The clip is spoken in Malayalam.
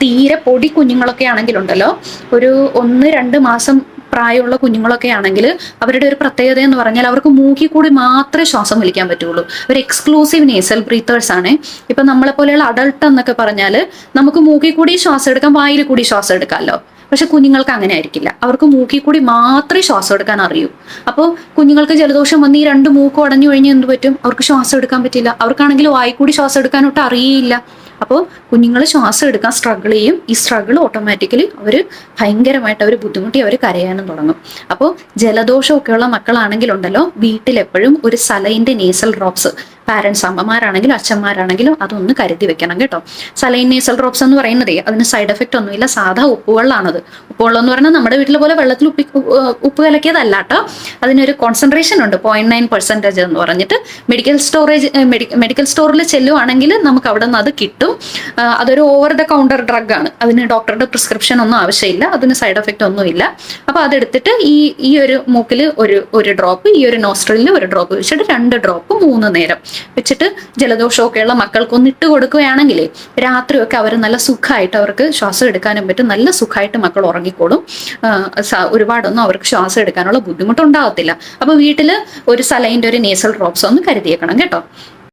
തീരെ പൊടി കുഞ്ഞുങ്ങളൊക്കെ ആണെങ്കിലുണ്ടല്ലോ, ഒരു 1-2 മാസം പ്രായമുള്ള കുഞ്ഞുങ്ങളൊക്കെ ആണെങ്കിൽ അവരുടെ ഒരു പ്രത്യേകത എന്ന് പറഞ്ഞാൽ അവർക്ക് മൂക്കിൽ കൂടി മാത്രമേ ശ്വാസം വലിക്കാൻ പറ്റുള്ളൂ. അവർ എക്സ്ക്ലൂസീവ് നേസൽ ബ്രീത്തേഴ്സ് ആണ്. ഇപ്പൊ നമ്മളെ പോലെയുള്ള അഡൾട്ട് എന്നൊക്കെ പറഞ്ഞാൽ നമുക്ക് മൂക്കിൽ കൂടി ശ്വാസം എടുക്കാം, വായിൽ കൂടി ശ്വാസം എടുക്കാമല്ലോ. പക്ഷെ കുഞ്ഞുങ്ങൾക്ക് അങ്ങനെ ആയിരിക്കില്ല. അവർക്ക് മൂക്കിൽ കൂടി മാത്രമേ ശ്വാസം എടുക്കാൻ അറിയൂ. അപ്പോൾ കുഞ്ഞുങ്ങൾക്ക് ജലദോഷം വന്ന് ഈ 2 മൂക്കും അടഞ്ഞു കഴിഞ്ഞാൽ എന്ത് പറ്റും? അവർക്ക് ശ്വാസം എടുക്കാൻ പറ്റില്ല. അവർക്കാണെങ്കിൽ വായിൽ കൂടി ശ്വാസം എടുക്കാനൊട്ട് അറിയില്ല. അപ്പോൾ കുഞ്ഞുങ്ങൾ ശ്വാസം എടുക്കാൻ സ്ട്രഗിൾ ചെയ്യും. ഈ സ്ട്രഗിൾ ഓട്ടോമാറ്റിക്കലി അവർ ഭയങ്കരമായിട്ട് അവർ ബുദ്ധിമുട്ടി അവർ കരയാനും തുടങ്ങും. അപ്പോൾ ജലദോഷമൊക്കെയുള്ള മക്കളാണെങ്കിലുണ്ടല്ലോ, വീട്ടിലെപ്പോഴും ഒരു സലൈൻ്റെ നേസൽ ഡ്രോപ്സ്, പാരൻസ് അമ്മമാരാണെങ്കിലും അച്ഛന്മാരാണെങ്കിലും അതൊന്ന് കരുതി വെക്കണം കേട്ടോ. സലൈൻ നേസൽ ഡ്രോപ്സ് എന്ന് പറയുന്നതേ അതിന് സൈഡ് എഫക്റ്റ് ഒന്നുമില്ല, സാധാ ഉപ്പുവെള്ളമാണത്. ഉപ്പുവെള്ളം എന്ന് പറഞ്ഞാൽ നമ്മുടെ വീട്ടിലെ പോലെ വെള്ളത്തിൽ ഉപ്പ് കലക്കിയതല്ല കേട്ടോ. അതിനൊരു കോൺസെൻട്രേഷൻ ഉണ്ട്, 0.9% എന്ന് പറഞ്ഞിട്ട്. മെഡിക്കൽ സ്റ്റോറിൽ ചെല്ലുവാണെങ്കിൽ നമുക്ക് അവിടെ നിന്ന് അത് കിട്ടും. അതൊരു ഓവർ ദ കൗണ്ടർ ഡ്രഗ് ആണ്. അതിന് ഡോക്ടറുടെ പ്രിസ്ക്രിപ്ഷൻ ഒന്നും ആവശ്യമില്ല, അതിന് സൈഡ് എഫക്റ്റ് ഒന്നുമില്ല. അപ്പൊ അതെടുത്തിട്ട് ഈ ഒരു മൂക്കിൽ ഒരു ഡ്രോപ്പ്, ഈ ഒരു നോസ്ട്രലിൽ ഒരു ഡ്രോപ്പ് വെച്ചിട്ട് 2 ഡ്രോപ്പ് 3 നേരം വെച്ചിട്ട് ജലദോഷമൊക്കെയുള്ള മക്കൾക്കൊന്ന് ഇട്ട് കൊടുക്കുകയാണെങ്കിൽ രാത്രിയൊക്കെ അവർ നല്ല സുഖമായിട്ട് അവർക്ക് ശ്വാസം എടുക്കാനും പറ്റും. നല്ല സുഖമായിട്ട് മക്കൾ ഉറങ്ങിക്കോളും. ഒരുപാടൊന്നും അവർക്ക് ശ്വാസം എടുക്കാനുള്ള ബുദ്ധിമുട്ടുണ്ടാകത്തില്ല. അപ്പൊ വീട്ടിൽ ഒരു സലൈൻ്റെ ഒരു നേസൽ ഡ്രോപ്സ് ഒന്ന് കരുതിയേക്കണം കേട്ടോ.